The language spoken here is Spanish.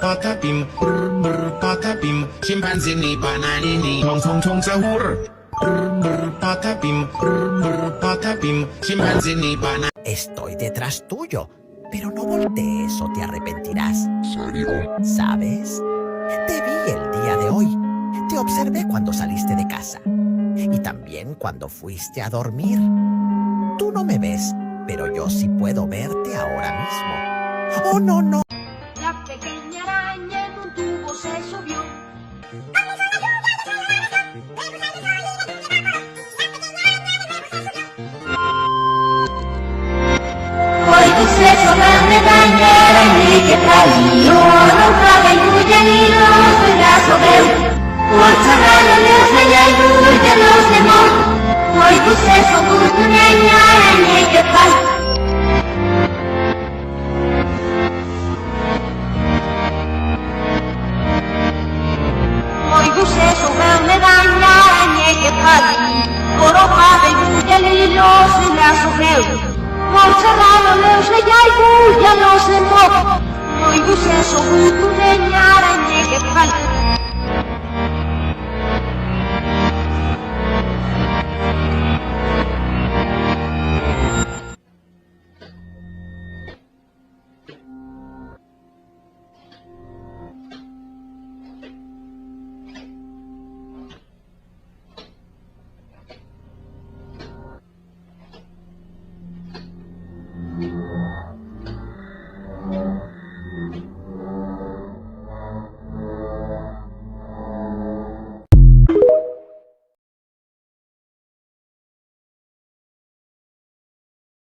patapim, patapim, chimpanzee ni bananini, tong tong tong sahur. Patapim, patapim, chimpanzee ni bananini. Estoy detrás tuyo, pero no voltees o te arrepentirás. ¿Sabes? Te vi el día de hoy. Te observé cuando saliste de casa. Y también cuando fuiste a dormir. Tú no me ves, pero yo sí puedo verte ahora mismo. ¡Oh, no, no! La pequeña araña en un tubo se subió. Poi disse sopra una araña che cayó, non trova in bugianino, sulla sobreu. Forza rana le sveglia in bugia los demon. Poi disse sopra una araña che cayó. Poi disse sopra una araña che cayó, oro fave in bugianino, sulla sobreu. Forza rana le sveglia in bugia los demon. Poi disse sopra una araña che cayó.